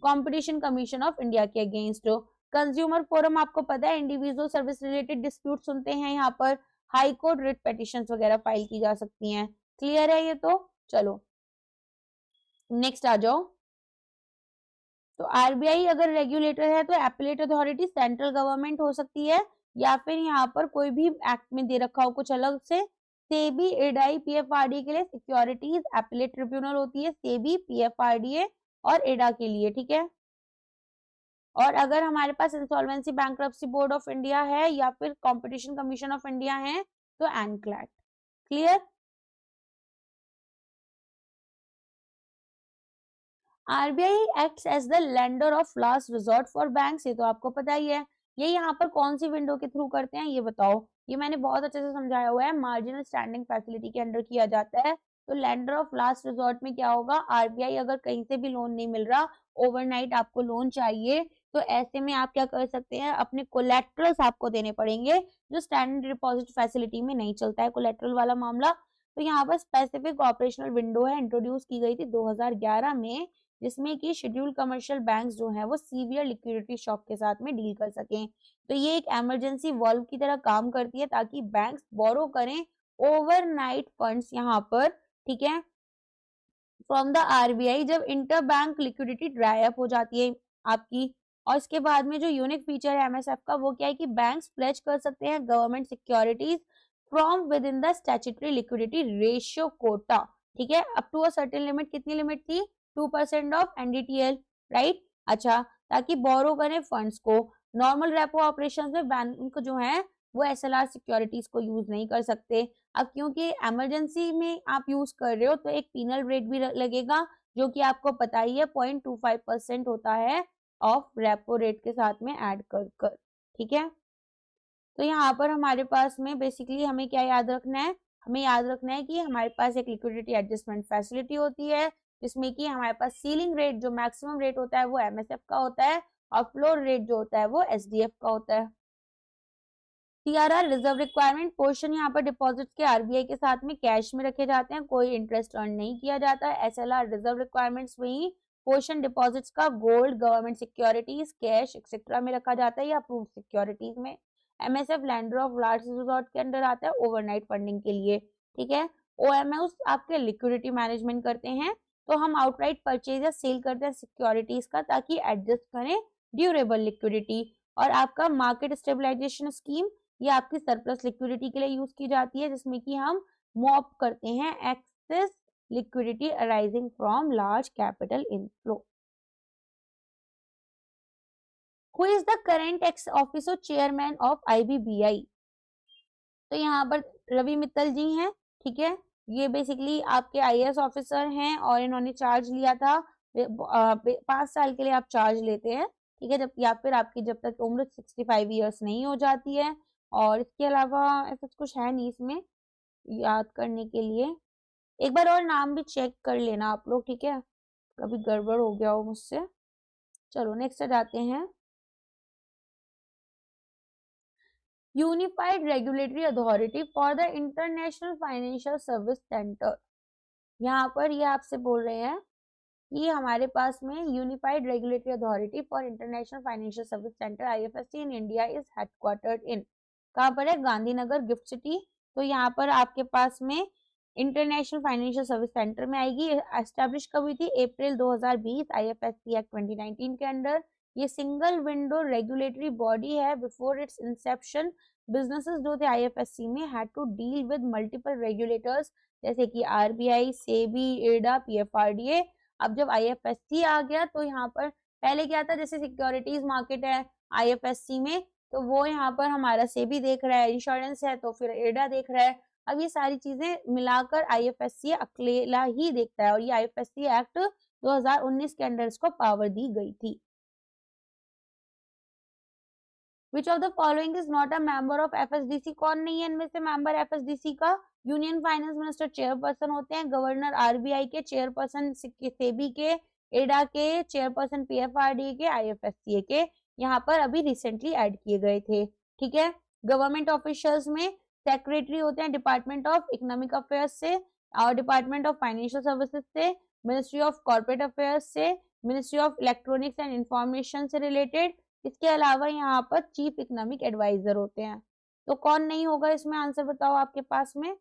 कंपटीशन कमीशन ऑफ इंडिया के अगेंस्ट। कंज्यूमर फोरम आपको पता है इंडिविजुअल सर्विस रिलेटेड डिस्प्यूट सुनते हैं, यहाँ पर हाई कोर्ट रिट पेटिशंस वगैरह फाइल की जा सकती हैं। क्लियर है ये? तो चलो नेक्स्ट आ जाओ। तो आरबीआई अगर रेगुलेटर है तो एपेलेट अथॉरिटी सेंट्रल गवर्नमेंट हो सकती है या फिर यहाँ पर कोई भी एक्ट में दे रखा हो कुछ अलग से। सेबी, इडाई, पीएफआरडीए के लिए सिक्योरिटीज एपेलेट ट्रिब्यूनल होती है, सेबी, पीएफआरडीए और इडा के लिए। ठीक है, और अगर हमारे पास insolvency bankruptcy board of India है या फिर कंपटीशन कमीशन ऑफ इंडिया है तो NCLAT. Clear? RBI acts as the lender of last resort for banks, ये तो आपको पता ही है। ये यहाँ पर कौन सी विंडो के थ्रू करते हैं ये बताओ। ये मैंने बहुत अच्छे से समझाया हुआ है, मार्जिनल स्टैंडिंग फैसिलिटी के अंडर किया जाता है। तो लेंडर ऑफ लास्ट रिजॉर्ट में क्या होगा, आरबीआई अगर कहीं से भी लोन नहीं मिल रहा, ओवरनाइट आपको लोन चाहिए, तो ऐसे में आप क्या कर सकते हैं, अपने कोलेट्रल्स आपको देने पड़ेंगे जो स्टैंडर्ड डिपॉजिट फैसिलिटी में नहीं चलता है कोलेट्रल वाला मामला। तो यहाँ पर स्पेसिफिक ऑपरेशनल विंडो है, इंट्रोड्यूस की गई थी 2011 में, जिसमें कि शेड्यूल कमर्शियल बैंक्स जो हैं वो सीवियर लिक्विडिटी शॉक के साथ में डील कर सकें। तो ये एक इमरजेंसी वॉल्व की तरह काम करती है ताकि बैंक्स बोरो करें ओवरनाइट फंड्स यहाँ पर, ठीक है, फ्रॉम द आरबीआई जब inter bank liquidity dry up हो जाती है आपकी। और इसके बाद में जो यूनिक फीचर है एमएसएफ का वो क्या है कि बैंक्स प्लेज कर सकते हैं government securities from within the statutory liquidity ratio quota. ठीक है, up to a certain limit, कितनी लिमिट थी, 2% ऑफ एनडीटीएल, राइट। अच्छा, ताकि बोरो करें फंड्स को। नॉर्मल रेपो ऑपरेशंस में बैंक जो है वो एसएलआर सिक्योरिटीज को यूज नहीं कर सकते। अब क्योंकि इमरजेंसी में आप यूज कर रहे हो तो एक पीनल रेट भी लगेगा जो कि आपको पता ही है 0.25% होता है ऑफ रेपो रेट के साथ में ऐड कर कर। ठीक है, तो यहाँ पर हमारे पास में बेसिकली हमें क्या याद रखना है, हमें याद रखना है कि हमारे पास एक लिक्विडिटी एडजस्टमेंट फैसिलिटी होती है जिसमें कि हमारे पास सीलिंग रेट जो मैक्सिमम रेट होता है वो एमएसएफ का होता है और फ्लोर रेट जो होता है वो एसडीएफ का होता है। सीआरआर रिजर्व रिक्वायरमेंट पोर्शन यहाँ पर डिपॉजिट्स के आरबीआई के साथ में कैश में रखे जाते हैं, कोई इंटरेस्ट अर्न नहीं किया जाता है। एसएलआर रिजर्व रिक्वायरमेंट्स में ही पोर्शन डिपॉजिट्स का gold, government securities, cash etcetera में रखा जाता है या अप्रूव्ड सिक्योरिटीज में। MSF lender of large resort के अंडर आता है ओवरनाइट फंडिंग के लिए, ठीक है। ओएमएस आपके लिक्विडिटी मैनेजमेंट करते हैं, तो हम आउटराइट परचेज या सेल करते हैं सिक्योरिटीज का ताकि एडजस्ट करें ड्यूरेबल लिक्विडिटी। और आपका मार्केट स्टेबलाइजेशन स्कीम ये आपकी सरप्लस लिक्विडिटी के लिए यूज की जाती है, जिसमें कि हम मॉप करते हैं access liquidity arising from large capital inflow. Who is the current x officer chairman of IBBI? तो यहाँ पर रवि मित्तल जी हैं, ठीक है। ये बेसिकली आपके आईएएस ऑफिसर हैं और इन्होंने चार्ज लिया था 5 साल के लिए आप चार्ज लेते हैं, ठीक है, जब या फिर आपकी जब तक उम्र 65 ईयर्स नहीं हो जाती है। और इसके अलावा ऐसा कुछ है नहीं इसमें याद करने के लिए। एक बार और नाम भी चेक कर लेना आप लोग, ठीक है, कभी गड़बड़ हो गया हो मुझसे। चलो नेक्स्ट जाते हैं। Unified regulatory authority for the international financial service centre. यहाँ पर ये आपसे बोल रहे हैं कि हमारे पास में unified regulatory authority for international financial service centre IFSC in India is headquartered in, कहाँ पर है? Gandhinagar, gift city. तो यहाँ पर आपके पास में इंटरनेशनल फाइनेंशियल सर्विस सेंटर में आएगी। एस्टेब्लिश कब हुई थी? अप्रैल 2020 आईएफएससी एक्ट 2019 के अंडर। ये सिंगल विंडो रेगुलेटरी बॉडी है। बिफोर इट्स इंसेप्शन बिजनेसेस जो थे आईएफएससी में had to deal with multiple regulators जैसे कि आरबीआई, सेबी, एडा, पीएफआरडीए। अब जब आईएफएससी आ गया तो यहाँ पर पहले क्या था, जैसे सिक्योरिटीज मार्केट है आईएफएससी में, तो वो यहाँ पर हमारा सेबी देख रहा है, इंश्योरेंस है तो फिर एडा देख रहा है। अब ये सारी चीजें मिलाकर आईएफएससी अकेला ही देखता है और ये आईएफएससी एक्ट 2019 के अंडर इसको पावर दी गई थी। Which of the following is not a member of FSDC? कौन नहीं है इनमें से मेंबर एफएसडीसी का? यूनियन फाइनेंस मिनिस्टर चेयरपर्सन होते हैं, गवर्नर आरबीआई के, चेयरपर्सन सेबी के, एडा के, चेयरपर्सन पीएफआरडी के, आईएफएससी के। यहाँ पर अभी रिसेंटली ऐड किए गए थे, ठीक है। गवर्नमेंट ऑफिशियल्स में सेक्रेटरी होते हैं डिपार्टमेंट ऑफ इकोनॉमिक अफेयर्स से और डिपार्टमेंट ऑफ फाइनेंशियल सर्विसेज से, मिनिस्ट्री ऑफ कॉर्पोरेट अफेयर्स से, ministry of electronics and information से रिलेटेड। इसके अलावा यहाँ पर चीफ इकोनॉमिक एडवाइजर होते हैं। तो कौन नहीं होगा इसमें? आंसर बताओ आपके पास में।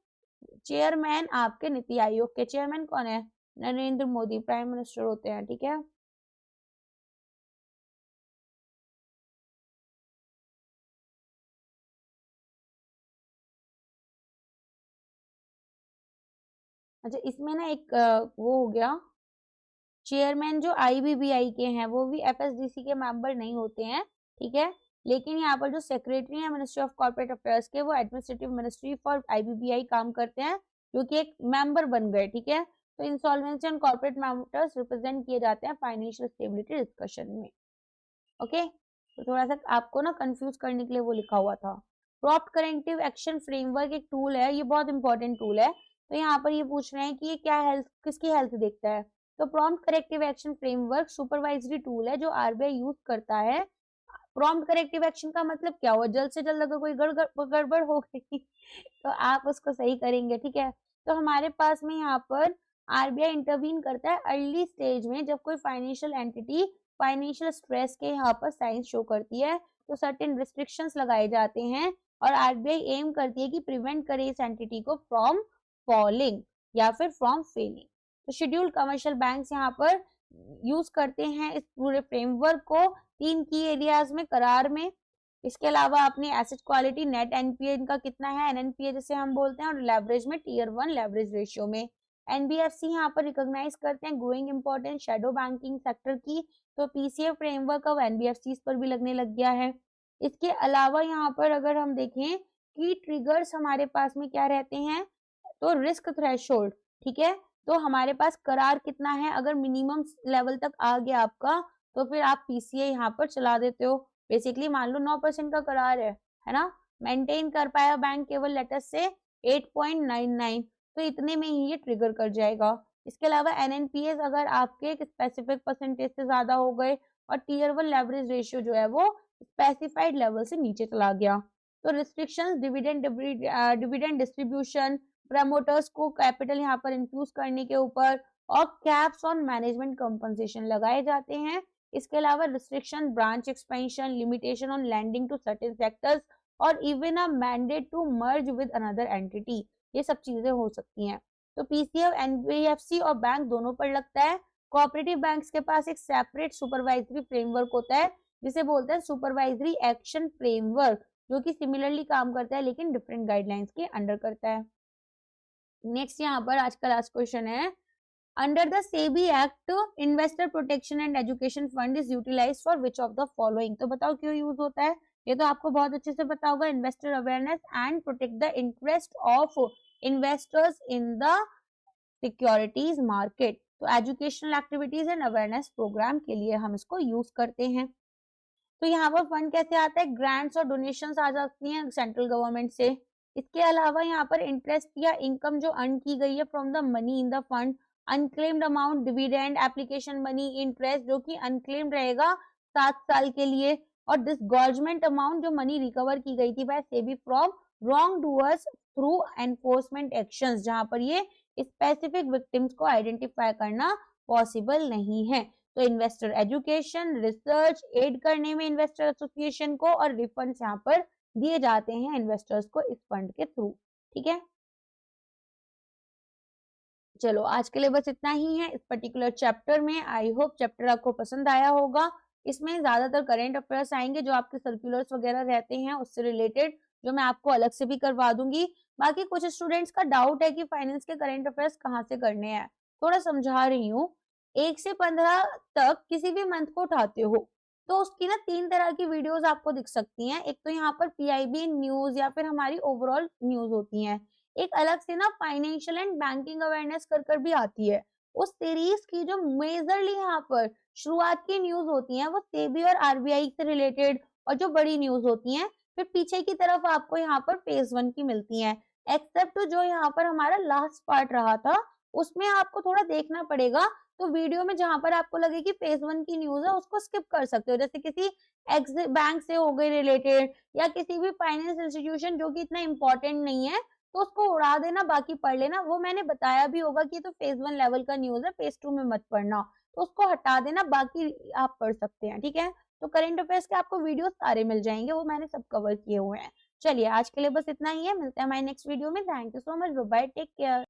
चेयरमैन आपके नीति आयोग के चेयरमैन कौन है? नरेंद्र मोदी, प्राइम मिनिस्टर होते हैं, ठीक है। अच्छा इसमें ना एक वो हो गया, चेयरमैन जो आईबीबीआई के हैं वो भी एफएसडीसी के मेंबर नहीं होते हैं, ठीक है। लेकिन यहाँ पर जो सेक्रेटरी है मिनिस्ट्री ऑफ कॉर्पोरेट अफेयर्स के, वो एडमिनिस्ट्रेटिव मिनिस्ट्री फॉर आईबीबीआई काम करते हैं, जो कि एक मेंबर बन गए, ठीक है। तो insolvency and corporate matters represent किए जाते हैं फाइनेंशियल स्टेबिलिटी डिस्कशन में, ओके। तो थोड़ा सा आपको ना कंफ्यूज करने के लिए वो लिखा हुआ था। प्रॉम्प्ट करेक्टिव एक्शन फ्रेमवर्क एक टूल है, ये बहुत इंपॉर्टेंट टूल है। तो यहाँ पर ये पूछ रहे हैं कि ये क्या हेल्थ, किसकी हेल्थ देखता है? तो prompt corrective action framework supervisory tool है जो आरबीआई यूज करता है। प्रॉम्प्ट करेक्टिव एक्शन का मतलब क्या हुआ? जल्द से जल्द अगर कोई गड़बड़ हो गई तो आप उसको सही करेंगे, ठीक है। तो हमारे पास में यहाँ पर आरबीआई इंटरवीन करता है अर्ली स्टेज में, जब कोई फाइनेंशियल एंटिटी फाइनेंशियल स्ट्रेस के यहाँ पर साइंस शो करती है तो सर्टेन रिस्ट्रिक्शंस लगाए जाते हैं और आरबीआई एम करती है कि प्रिवेंट करे इस एंटिटी को फ्रॉम फॉलिंग या फिर फ्रॉम फेलिंग। तो शेड्यूल्ड कमर्शियल बैंक्स यहाँ पर यूज करते हैं इस पूरे फ्रेमवर्क को 3 की एरियाज में, करार में। इसके अलावा अपनी एसेट क्वालिटी, नेट एनपीए इनका कितना है, एनएनपीए जिसे हम बोलते हैं, और लेवरेज में टियर 1 लेवरेज रेशियो में। एनबीएफसी यहाँ पर रिकॉग्नाइज करते हैं growing importance shadow banking sector की, तो पीसीए फ्रेमवर्क अब एनबीएफसी पर भी लगने लग गया है। इसके अलावा यहाँ पर अगर हम देखें की ट्रिगर्स हमारे पास में क्या रहते हैं, तो रिस्क थ्रेशोल्ड, ठीक है। तो हमारे पास करार कितना है, अगर मिनिमम लेवल तक आ गया आपका तो फिर आप पीसीए यहाँ पर चला देते हो। बेसिकली मान लो 9% का करार है ना, मेंटेन कर पाया बैंक केवल लेटर से 8.99, तो इतने में ही ये ट्रिगर कर जाएगा। इसके अलावा एनएनपीएस अगर आपके एक स्पेसिफिक परसेंटेज से ज्यादा हो गए और टीयर 1 लेवरेज रेशियो जो है वो स्पेसिफाइड लेवल से नीचे चला गया। तो रिस्ट्रिक्शंस, डिविडेंड डिस्ट्रीब्यूशन, प्रमोटर्स को कैपिटल यहाँ पर इन्फ्यूज करने के ऊपर, और कैप्स ऑन मैनेजमेंट कंपनसेशन लगाए जाते हैं। इसके अलावा restriction, branch expansion, limitation on lending to certain sectors, और even a mandate to merge with another entity, ये सब चीजें हो सकती हैं। तो पीसीएफ, एनबीएफसी और बैंक दोनों पर लगता है। कोऑपरेटिव बैंक्स के पास एक सेपरेट सुपरवाइजरी फ्रेमवर्क होता है जिसे बोलते हैं सुपरवाइजरी एक्शन फ्रेमवर्क, जो कि सिमिलरली काम करता है लेकिन डिफरेंट गाइडलाइंस के अंडर करता है। नेक्स्ट यहाँ पर आज का लास्ट क्वेश्चन है, under the SEBI act investor protection and education fund is utilised for which of the following. तो बताओ क्यों यूज होता है, ये तो आपको बहुत अच्छे से पता होगा। Investor awareness and protect the interest of investors in the securities market. तो educational activities and awareness program के लिए हम इसको यूज करते हैं। तो यहाँ पर फंड कैसे आता है, ग्रांट्स और डोनेशंस आ जाती हैं सेंट्रल गवर्नमेंट से। इसके अलावा यहाँ पर इंटरेस्ट या इनकम जो अर्न की गई है from the money in the fund, unclaimed amount, dividend, application money, interest जो कि अनक्लेम्ड रहेगा 7 साल के लिए, और डिसगॉर्जमेंट अमाउंट जो मनी रिकवर की गई थी by SEBI from wrongdoers through enforcement actions, जहां पर ये स्पेसिफिक विक्टिम्स को आइडेंटिफाई करना पॉसिबल नहीं है। तो इन्वेस्टर एजुकेशन, रिसर्च, एड करने में इन्वेस्टर एसोसिएशन को, और रिफंड्स यहाँ पर दिए जाते हैं इन्वेस्टर्स को इस फंड के थ्रू। ठीक है, चलो आज के लिए बस इतना ही है इस पर्टिकुलर चैप्टर में। आई होप चैप्टर आपको पसंद आया होगा। इसमें ज्यादातर करंट अफेयर्स आएंगे जो आपके सर्कुलर्स वगैरह रहते हैं उससे रिलेटेड, जो मैं आपको अलग से भी करवा दूंगी। बाकी कुछ स्टूडेंट्स का डाउट है कि फाइनेंस के करंट अफेयर्स कहाँ से करने हैं, थोड़ा समझा रही हूँ। 1 से 15 तक किसी भी मंथ को उठाते हो तो उसकी ना 3 तरह की वीडियोस आपको दिख सकती हैं। एक तो यहाँ पर पीआईबी न्यूज या फिर हमारी ओवरऑल न्यूज होती हैं। एक अलग से ना फाइनेंशियल एंड बैंकिंग अवेयरनेस कर भी आती है। उस सीरीज की जो मेजरली यहाँ पर शुरुआत की न्यूज होती हैं वो सेबी और आरबीआई से रिलेटेड, और जो बड़ी न्यूज होती हैं फिर पीछे की तरफ आपको यहाँ पर फेज 1 की मिलती हैं। एक्सेप्ट जो यहाँ पर हमारा लास्ट पार्ट रहा था उसमें आपको थोड़ा देखना पड़ेगा। तो वीडियो में जहां पर आपको लगे कि फेज 1 की न्यूज है उसको स्किप कर सकते हो, जैसे किसी एक्सिस बैंक से हो गई रिलेटेड या किसी भी फाइनेंस इंस्टीट्यूशन जो कि इतना इंपॉर्टेंट नहीं है, तो उसको उड़ा देना, बाकी पढ़ लेना। वो मैंने बताया भी होगा कि तो फेज 1 लेवल का न्यूज है, फेज 2 में मत पढ़ना, तो उसको हटा देना, बाकी आप पढ़ सकते हैं। ठीक है, तो करंट अफेयर्स के आपको वीडियो सारे मिल जाएंगे, वो मैंने सब कवर किए हुए हैं। चलिए आज के लिए बस इतना ही है, मिलते हैं हमारे नेक्स्ट वीडियो में। Thank you so much, bye bye, take care.